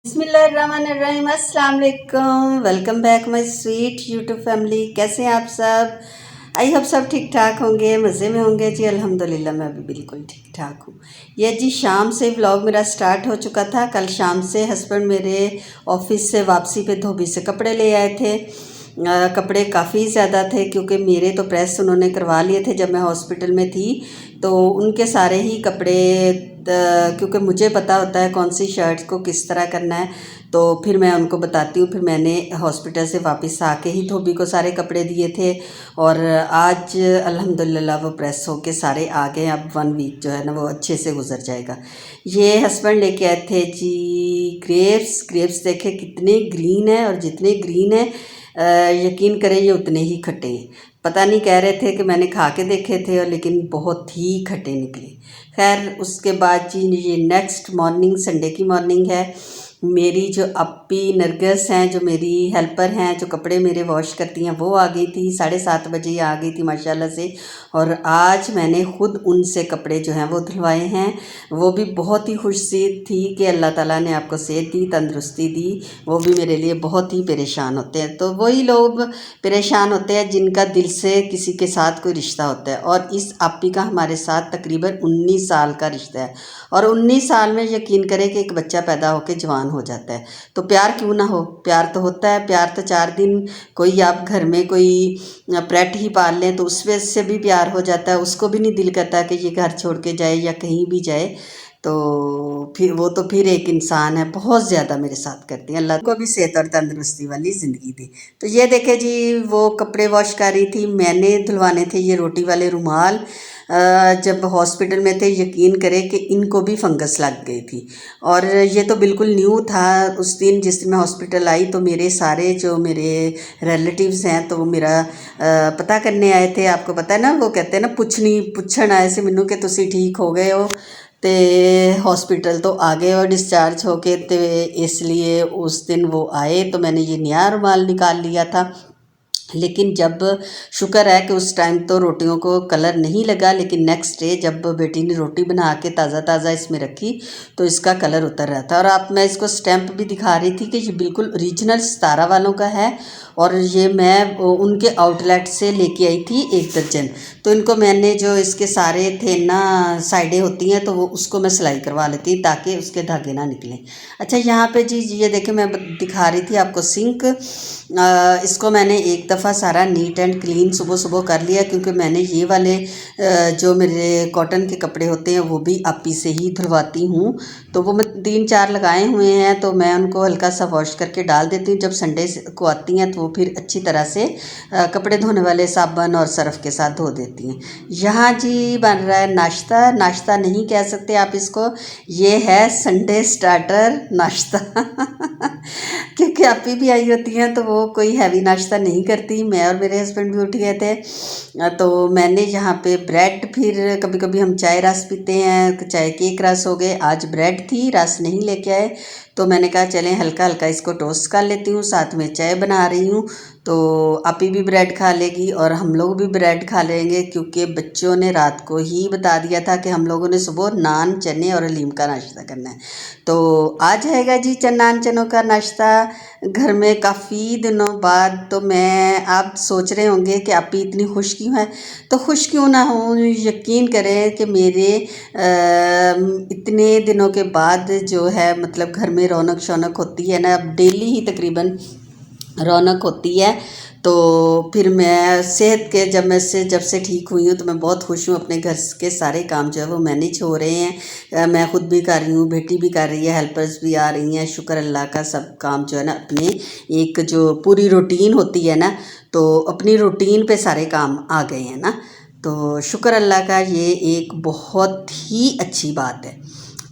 बिस्मिल्लाहिर्रहमानिर्रहीम, अस्सलाम वालेकुम। Welcome back my sweet YouTube family. कैसे हैं आप सब? आई होप सब ठीक ठाक होंगे, मज़े में होंगे जी। अल्हम्दुलिल्लाह मैं भी बिल्कुल ठीक ठाक हूँ। ये जी शाम से व्लॉग मेरा स्टार्ट हो चुका था। कल शाम से हस्बैंड मेरे ऑफिस से वापसी पे धोबी से कपड़े ले आए थे। कपड़े काफ़ी ज़्यादा थे क्योंकि मेरे तो प्रेस उन्होंने करवा लिए थे जब मैं हॉस्पिटल में थी, तो उनके सारे ही कपड़े क्योंकि मुझे पता होता है कौन सी शर्ट को किस तरह करना है, तो फिर मैं उनको बताती हूँ। फिर मैंने हॉस्पिटल से वापस आके ही धोबी को सारे कपड़े दिए थे और आज अल्हम्दुलिल्लाह वो प्रेस होके सारे आ गए। अब 1 वीक जो है ना वो अच्छे से गुजर जाएगा। ये हस्बैंड लेके आए थे जी ग्रेप्स देखे कितने ग्रीन है, और जितने ग्रीन है यकीन करें ये उतने ही खट्टे हैं। पता नहीं, कह रहे थे कि मैंने खा के देखे थे और लेकिन बहुत ही खट्टे निकले। खैर उसके बाद जी ये नेक्स्ट मॉर्निंग संडे की मॉर्निंग है। मेरी जो अप्पी नरगस हैं, जो मेरी हेल्पर हैं, जो कपड़े मेरे वॉश करती हैं, वो आ गई थी 7:30 बजे ही आ गई थी माशाल्लाह से। और आज मैंने ख़ुद उनसे कपड़े जो हैं वो धुलवाए हैं। वो भी बहुत ही खुश थी कि अल्लाह ताला ने आपको सेहत दी, तंदुरुस्ती दी। वो भी मेरे लिए बहुत ही परेशान होते हैं। तो वही लोग परेशान होते हैं जिनका दिल से किसी के साथ कोई रिश्ता होता है, और इस अप्पी का हमारे साथ तकरीबन 19 साल का रिश्ता है। और 19 साल में यकीन करें कि एक बच्चा पैदा होकर जवान हो जाता है। तो प्यार क्यों ना हो, प्यार तो होता है। प्यार तो 4 दिन कोई आप घर में कोई पेट ही पाल लें तो उस वजह से भी प्यार हो जाता है। उसको भी नहीं दिल करता कि ये घर छोड़ के जाए या कहीं भी जाए। तो फिर वो तो फिर एक इंसान है, बहुत ज़्यादा मेरे साथ करती हैं। अल्लाह को भी सेहत और तंदुरुस्ती वाली ज़िंदगी दी। तो ये देखे जी वो कपड़े वॉश कर रही थी, मैंने धुलवाने थे ये रोटी वाले रुमाल। जब हॉस्पिटल में थे यकीन करें कि इनको भी फंगस लग गई थी, और ये तो बिल्कुल न्यू था। उस दिन जिस दिन मैं हॉस्पिटल आई तो मेरे सारे जो मेरे रिलेटिव्स हैं तो वो मेरा पता करने आए थे। आपको पता है ना, वो कहते हैं ना पुछन आए से मैनू कि तुसी ठीक हो गए हो, तो हॉस्पिटल तो आ गए और डिस्चार्ज होके। तो इसलिए उस दिन वो आए तो मैंने ये नया रुमाल निकाल लिया था। लेकिन जब शुक्र है कि उस टाइम तो रोटियों को कलर नहीं लगा, लेकिन नेक्स्ट डे जब बेटी ने रोटी बना के ताज़ा इसमें रखी तो इसका कलर उतर रहा था। और आप मैं इसको स्टैंप भी दिखा रही थी कि ये बिल्कुल ओरिजिनल सितारा वालों का है, और ये मैं उनके आउटलेट से लेके आई थी 1 दर्जन। तो इनको मैंने जो इसके सारे थे ना साइडें होती हैं तो वो उसको मैं सिलाई करवा लेती ताकि उसके धागे ना निकलें। अच्छा यहाँ पे जी ये देखें, मैं दिखा रही थी आपको सिंक। इसको मैंने एक दफ़ा सारा नीट एंड क्लीन सुबह सुबह कर लिया, क्योंकि मैंने ये वाले जो मेरे कॉटन के कपड़े होते हैं वो भी अप्पी से ही धुलवाती हूँ। तो वो मैं 3-4 लगाए हुए हैं, तो मैं उनको हल्का सा वॉश करके डाल देती हूँ। जब संडे को आती हैं तो वो फिर अच्छी तरह से कपड़े धोने वाले साबुन और सर्फ़ के साथ धो देती हैं। यहाँ जी बन रहा है नाश्ता। नाश्ता नहीं कह सकते आप इसको, ये है संडे स्टार्टर नाश्ता क्योंकि अप्पी भी आई होती हैं तो वो कोई हैवी नाश्ता नहीं करती। मैं और मेरे हस्बैंड भी उठ गए थे, तो मैंने यहाँ पे ब्रेड, फिर कभी कभी हम चाय रस पीते हैं, चाय केक रस हो गए। आज ब्रेड थी, रस नहीं लेके आए, तो मैंने कहा चलें हल्का हल्का इसको टोस्ट कर लेती हूँ, साथ में चाय बना रही हूँ। तो अप्पी भी ब्रेड खा लेगी और हम लोग भी ब्रेड खा लेंगे, क्योंकि बच्चों ने रात को ही बता दिया था कि हम लोगों ने सुबह नान चने और हलीम का नाश्ता करना है। तो आ जाएगा जी नान चनों का नाश्ता घर में काफ़ी दिनों बाद। तो मैं, आप सोच रहे होंगे कि अप्पी इतनी खुश क्यों है, तो खुश क्यों ना हो। यकीन करें कि मेरे इतने दिनों के बाद जो है मतलब घर में रौनक शौनक होती है ना, अब डेली ही तकरीबन रौनक होती है। तो फिर मैं सेहत के जब से ठीक हुई हूँ तो मैं बहुत खुश हूँ। अपने घर के सारे काम जो है वो मैनेज हो रहे हैं, मैं ख़ुद भी कर रही हूँ, बेटी भी कर रही है, हेल्पर्स भी आ रही हैं। शुक्र अल्लाह का, सब काम जो है ना अपने एक जो पूरी रूटीन होती है ना, तो अपनी रूटीन पे सारे काम आ गए हैं ना। तो शुक्र अल्लाह का, ये एक बहुत ही अच्छी बात है।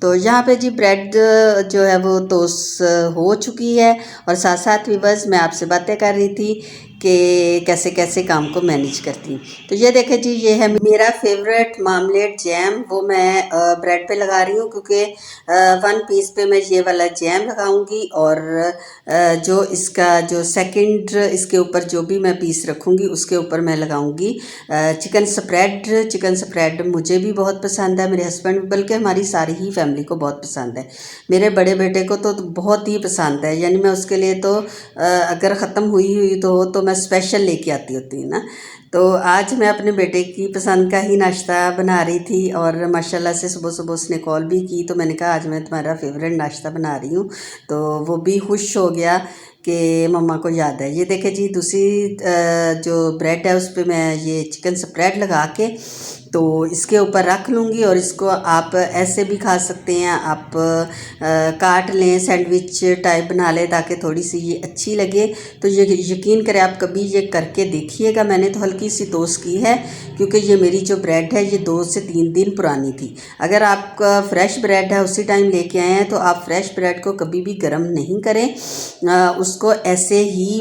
तो यहाँ पे जी ब्रेड जो है वो टोस्ट हो चुकी है, और साथ साथ व्यूअर्स मैं आपसे बातें कर रही थी कि कैसे कैसे काम को मैनेज करती हूँ। तो ये देखें जी, ये है मेरा फेवरेट मामलेट जैम, वो मैं ब्रेड पे लगा रही हूँ क्योंकि 1 पीस पे मैं ये वाला जैम लगाऊंगी और जो इसका जो सेकंड इसके ऊपर जो भी मैं पीस रखूँगी उसके ऊपर मैं लगाऊंगी चिकन स्प्रेड। चिकन स्प्रेड मुझे भी बहुत पसंद है, मेरे हस्बैंड, बल्कि हमारी सारी ही फैमिली को बहुत पसंद है। मेरे बड़े बेटे को तो बहुत ही पसंद है, यानी मैं उसके लिए तो अगर ख़त्म हुई तो मैं स्पेशल लेके आती होती हूँ ना। तो आज मैं अपने बेटे की पसंद का ही नाश्ता बना रही थी और माशाल्लाह से सुबह सुबह उसने कॉल भी की, तो मैंने कहा आज मैं तुम्हारा फेवरेट नाश्ता बना रही हूँ। तो वो भी खुश हो गया कि मम्मा को याद है। ये देखे जी, दूसरी जो ब्रेड है उस पर मैं ये चिकन स्प्रेड लगा के तो इसके ऊपर रख लूँगी और इसको आप ऐसे भी खा सकते हैं, आप काट लें, सैंडविच टाइप बना लें ताकि थोड़ी सी ये अच्छी लगे। तो ये यकीन करें आप कभी ये करके देखिएगा। मैंने तो हल्की सी टोस्ट की है क्योंकि ये मेरी जो ब्रेड है ये 2 से 3 दिन पुरानी थी। अगर आपका फ्रेश ब्रेड है उसी टाइम लेके आए हैं तो आप फ्रेश ब्रेड को कभी भी गर्म नहीं करें, उसको ऐसे ही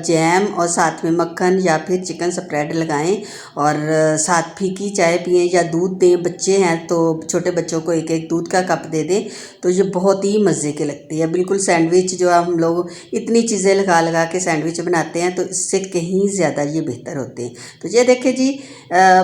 जैम और साथ में मक्खन या फिर चिकन स्प्रेड लगाएं और साथ फीकी चाय पिएं या दूध दें। बच्चे हैं तो छोटे बच्चों को एक एक दूध का कप दे दें, तो ये बहुत ही मज़े के लगती है। बिल्कुल सैंडविच जो हम लोग इतनी चीज़ें लगा लगा के सैंडविच बनाते हैं तो इससे कहीं ज़्यादा ये बेहतर होते हैं। तो ये देखें जी,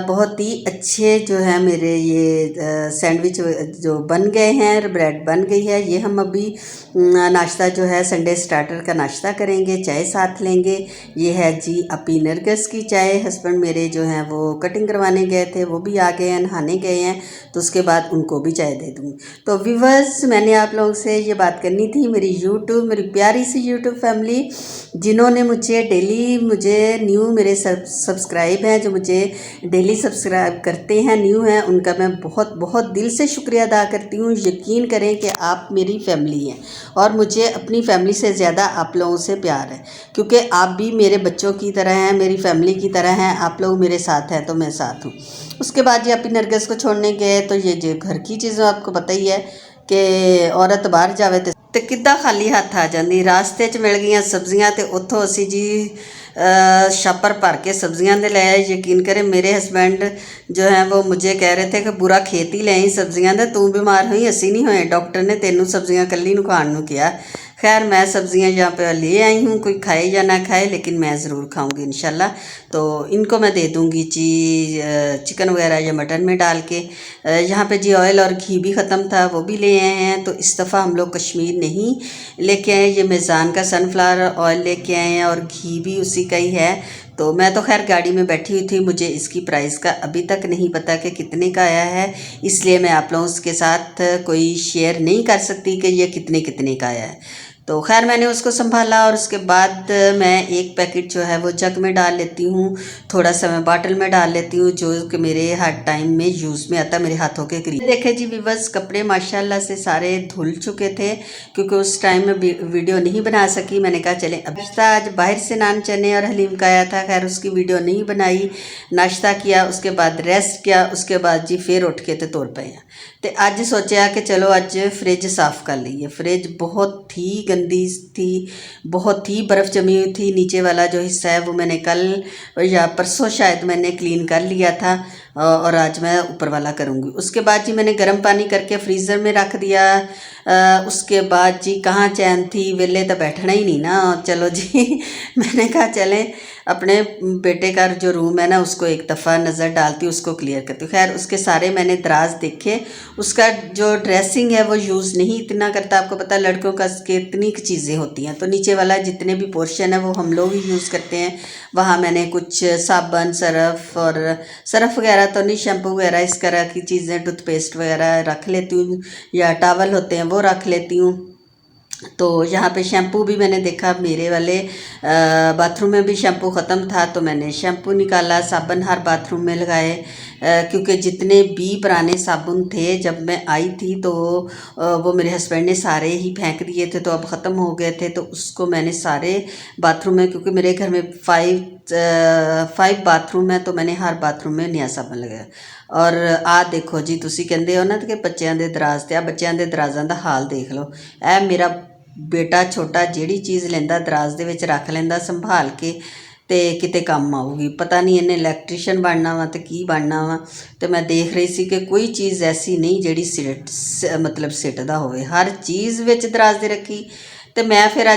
बहुत ही अच्छे जो है मेरे ये सैंडविच जो बन गए हैं, ब्रेड बन गई है। ये हम अभी नाश्ता जो है संडे स्टार्टर का नाश्ता करेंगे, चाय साथ लेंगे। ये है जी अपी नरगस की चाय। हस्बैंड मेरे जो हैं वो कटिंग करवाने गए थे, वो भी आ गए हैं, नहाने गए हैं, तो उसके बाद उनको भी चाय दे दूँगी। तो व्यूअर्स, मैंने आप लोगों से ये बात करनी थी, मेरी प्यारी सी यूट्यूब फैमिली जिन्होंने मुझे न्यू मेरे सब्सक्राइब हैं, जो मुझे डेली सब्सक्राइब करते हैं, न्यू हैं, उनका मैं बहुत बहुत दिल से शुक्रिया अदा करती हूँ। यकीन करें कि आप मेरी फैमिली हैं और मुझे अपनी फैमिली से ज़्यादा आप लोगों से प्यार है क्योंकि आप भी मेरे बच्चों की तरह हैं, मेरी फैमिली की तरह हैं। आप लोग मेरे साथ हैं तो मैं साथ हूँ। उसके बाद ये अपनी नरगिस को छोड़ने गए तो ये जो घर की चीज़ें आपको पता ही है कि औरत बाहर जावे तो किद्दां खाली हत्थ आ जाती। रास्ते 'च मिल गई सब्जियां तो उत्थों असी जी छापर भर के सब्जियां दे ले आए। यकीन करें मेरे हस्बैंड जो हैं वो मुझे कह रहे थे कि बुरा खेत ही ले आई सब्जियां दा, तू बीमार हुई असी नहीं होए, डॉक्टर ने तेनू सब्जियां कल्ली नूं खाण नूं किया। खैर मैं सब्जियां यहाँ पे ले आई हूँ, कोई खाए या ना खाए लेकिन मैं ज़रूर खाऊंगी इंशाल्लाह। तो इनको मैं दे दूँगी जी चिकन वगैरह या मटन में डाल के। यहाँ पे जी ऑयल और घी भी ख़त्म था, वो भी ले आए हैं। तो इस दफ़ा हम लोग कश्मीर नहीं लेके आए, ये मेज़ान का सनफ्लावर ऑयल लेके आए हैं और घी भी उसी का ही है। तो मैं तो खैर गाड़ी में बैठी हुई थी, मुझे इसकी प्राइस का अभी तक नहीं पता कि कितने का आया है, इसलिए मैं आप लोगों के साथ कोई शेयर नहीं कर सकती कि ये कितने कितने का आया है। तो खैर मैंने उसको संभाला और उसके बाद मैं एक पैकेट जो है वो जग में डाल लेती हूँ, थोड़ा सा मैं बॉटल में डाल लेती हूँ जो कि मेरे हर टाइम में यूज़ में आता, मेरे हाथों के करीब। देखे जी व्यूअर्स, कपड़े माशाल्लाह से सारे धुल चुके थे क्योंकि उस टाइम में वीडियो नहीं बना सकी। मैंने कहा चले अब आज बाहर से नान चने और हलीम का आया था, खैर उसकी वीडियो नहीं बनाई। नाश्ता किया, उसके बाद रेस्ट किया, उसके बाद जी फिर उठ के तो तुर पे। तो अज सोचा कि चलो अज फ्रिज साफ़ कर लीए। फ्रिज बहुत ही गंदी थी, बहुत ही बर्फ़ जमी हुई थी। नीचे वाला जो हिस्सा है वो मैंने कल या परसों शायद मैंने क्लीन कर लिया था और आज मैं ऊपर वाला करूँगी। उसके बाद जी मैंने गर्म पानी करके फ्रीज़र में रख दिया। उसके बाद जी कहाँ चैन थी, वेले तो बैठना ही नहीं ना। चलो जी मैंने कहा चलें अपने बेटे का जो रूम है ना उसको एक दफ़ा नज़र डालती हूँ, उसको क्लियर करती हूँ। खैर उसके सारे मैंने दराज देखे, उसका जो ड्रेसिंग है वो यूज़ नहीं इतना करता। आपको पता है लड़कों का कितनी चीज़ें होती हैं, तो नीचे वाला जितने भी पोर्शन है वो हम लोग ही यूज़ करते हैं। वहाँ मैंने कुछ साबुन, सरफ़ वगैरह तो नहीं, शैम्पू वगैरह इस तरह की चीज़ें, टूथपेस्ट वगैरह रख लेती हूँ या टॉवल होते हैं वो रख लेती हूँ। तो यहाँ पे शैम्पू भी मैंने देखा, मेरे वाले बाथरूम में भी शैम्पू ख़त्म था तो मैंने शैम्पू निकाला, साबुन हर बाथरूम में लगाए क्योंकि जितने भी पुराने साबुन थे जब मैं आई थी तो वो मेरे हस्बैंड ने सारे ही फेंक दिए थे, तो अब ख़त्म हो गए थे। तो उसको मैंने सारे बाथरूम में, क्योंकि मेरे घर में 5 बाथरूम है, तो मैंने हर बाथरूम में नया साबुन लगाया। और आ देखो जी, तुसी कहंदे हो ना कि बच्चों के दराज ते, आ बच्चों के दराजां दा हाल देख लो। ए मेरा बेटा छोटा जिहड़ी चीज़ लैंदा दराज दे विच रख लैंदा संभाल के, ਤੇ ਕਿਤੇ ਕੰਮ ਆਊਗੀ। ਪਤਾ ਨਹੀਂ ਇਹਨੇ ਇਲੈਕਟ੍ਰੀਸ਼ੀਅਨ ਬਣਨਾ ਵਾ ਤੇ ਕੀ ਬਣਨਾ ਵਾ। ਤੇ ਮੈਂ ਦੇਖ ਰਹੀ ਸੀ ਕਿ ਕੋਈ ਚੀਜ਼ ਐਸੀ ਨਹੀਂ ਜਿਹੜੀ ਮਤਲਬ ਸਿੱਟਦਾ ਹੋਵੇ, ਹਰ ਚੀਜ਼ ਵਿੱਚ ਦਰਾਜ਼ ਦੇ ਰੱਖੀ। ਤੇ ਮੈਂ ਫਿਰ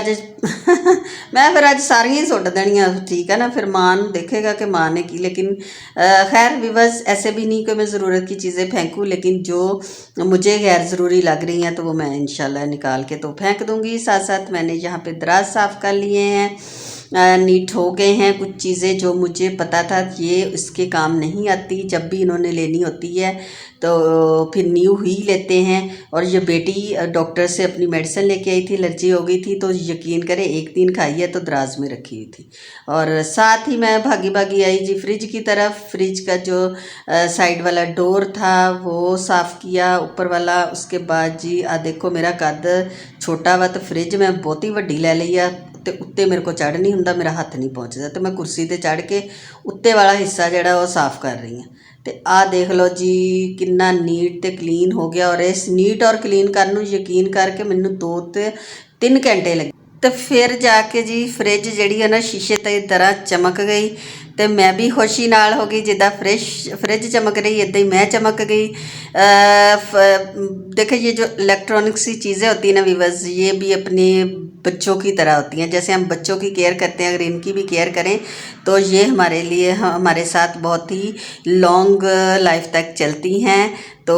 ਅੱਜ ਸਾਰੀਆਂ ਹੀ ਸੁੱਟ ਦੇਣੀਆਂ, ठीक है ना। फिर माँ देखेगा कि माँ ने की, लेकिन खैर विवश ऐसे भी नहीं कि मैं ज़रूरत की चीज़ें फेंकूँ, लेकिन जो मुझे गैर ज़रूरी लग रही हैं तो वो मैं इंशाल्लाह निकाल के तो फेंक दूँगी। साथ साथ मैंने यहाँ पे दराज साफ़ कर लिए हैं, नीट हो गए हैं। कुछ चीज़ें जो मुझे पता था ये इसके काम नहीं आती, जब भी इन्होंने लेनी होती है तो फिर न्यू ही लेते हैं। और ये बेटी डॉक्टर से अपनी मेडिसिन लेके आई थी, एलर्जी हो गई थी, तो यकीन करें एक दिन खाई है तो दराज में रखी हुई थी। और साथ ही मैं भागी भागी आई जी फ्रिज की तरफ। फ्रिज का जो साइड वाला डोर था वो साफ़ किया, ऊपर वाला। उसके बाद जी देखो मेरा कद छोटा वा तो फ्रिज मैं बहुत ही वड्डी ले ली आ, ਤੇ ਉੱਤੇ ਮੇਰੇ ਕੋਲ ਚੜ੍ਹ ਨਹੀਂ ਹੁੰਦਾ, ਮੇਰਾ ਹੱਥ ਨਹੀਂ ਪਹੁੰਚਦਾ। ਤੇ ਮੈਂ ਕੁਰਸੀ ਤੇ ਚੜ੍ਹ ਕੇ ਉੱਤੇ ਵਾਲਾ ਹਿੱਸਾ ਜਿਹੜਾ ਉਹ ਸਾਫ਼ ਕਰ ਰਹੀ ਹਾਂ। ਤੇ ਆਹ ਦੇਖ ਲਓ ਜੀ ਕਿੰਨਾ ਨੀਟ ਤੇ ਕਲੀਨ ਹੋ ਗਿਆ। ਔਰ ਇਸ ਨੀਟ ਔਰ ਕਲੀਨ ਕਰਨ ਨੂੰ ਯਕੀਨ ਕਰਕੇ ਮੈਨੂੰ 2 ਤੇ 3 ਘੰਟੇ ਲੱਗੇ। ਤੇ ਫਿਰ ਜਾ ਕੇ ਜੀ ਫਰਿੱਜ ਜਿਹੜੀ ਹੈ ਨਾ ਸ਼ੀਸ਼ੇ ਦੀ ਤਰ੍ਹਾਂ ਚਮਕ ਗਈ। ਤੇ मैं भी खुशी नाल हो गई, जिदा फ्रिज चमक रही इदा ही मैं चमक गई। देखो ये जो इलेक्ट्रॉनिक्स की चीज़ें होती हैं ना वीवर्स, ये भी अपने बच्चों की तरह होती हैं। जैसे हम बच्चों की केयर करते हैं, अगर इनकी भी केयर करें तो ये हमारे लिए हमारे साथ बहुत ही लॉन्ग लाइफ तक चलती हैं। तो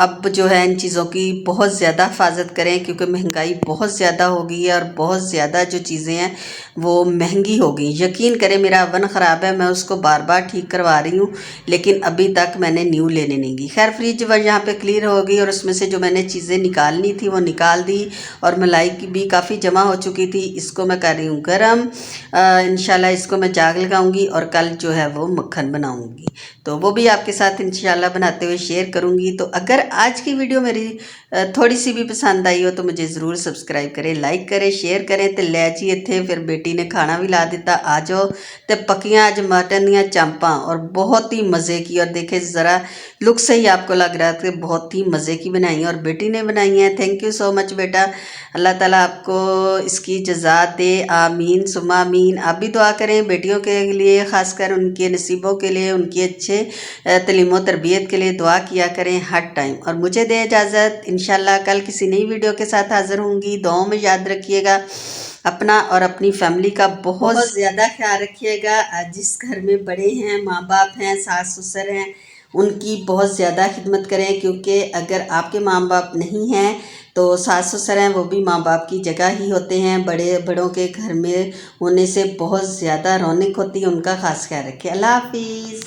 अब जो है इन चीज़ों की बहुत ज़्यादा हिफाजत करें, क्योंकि महंगाई बहुत ज़्यादा हो गई है और बहुत ज़्यादा जो चीज़ें हैं वो महंगी हो गई। यकीन करें मेरा ओवन ख़राब है, मैं उसको बार बार ठीक करवा रही हूँ, लेकिन अभी तक मैंने न्यू लेने नहीं दी। खैर फ्रिज यहाँ पे क्लियर हो गई और उसमें से जो मैंने चीज़ें निकालनी थी वो निकाल दी। और मलाई की भी काफ़ी जमा हो चुकी थी, इसको मैं कर रही हूँ गर्म। इंशाल्लाह इसको मैं जाग लगाऊंगी और कल जो है वो मक्खन बनाऊंगी, तो वो भी आपके साथ इंशाल्लाह बनाते हुए शेयर करूंगी। तो अगर आज की वीडियो मेरी थोड़ी सी भी पसंद आई हो तो मुझे ज़रूर सब्सक्राइब करें, लाइक करें, शेयर करें। तो लै जी इत्थे फिर बेटी ने खाना भी ला दिता, आ जाओ। तो पक्कियां अज मटन दियां चांपां और बहुत ही मज़े की। और देखे ज़रा लुक से ही आपको लग रहा था कि बहुत ही मज़े की बनाई और बेटी ने बनाई है। थैंक यू सो मच बेटा, अल्लाह ताला आपको इसकी जज़ा दे, आमीन सुमा आमीन। आप भी दुआ करें बेटियों के लिए, ख़ासकर उनके नसीबों के लिए, उनकी अच्छे तलीम व तरबियत के लिए दुआ किया करें हर टाइम। और मुझे दें इजाज़त, इंशाल्लाह कल किसी नई वीडियो के साथ हाज़िर होंगी। दुआओं में याद रखिएगा अपना और अपनी फैमिली का बहुत ज़्यादा ख्याल रखिएगा। जिस घर में बड़े हैं, माँ बाप हैं, सास ससुर हैं, उनकी बहुत ज़्यादा खिदमत करें, क्योंकि अगर आपके माँ बाप नहीं हैं तो सास ससुर हैं वो भी माँ बाप की जगह ही होते हैं। बड़ों के घर में होने से बहुत ज़्यादा रौनक होती है, उनका ख़ास ख्याल रखें। अल्लाह हाफिज़।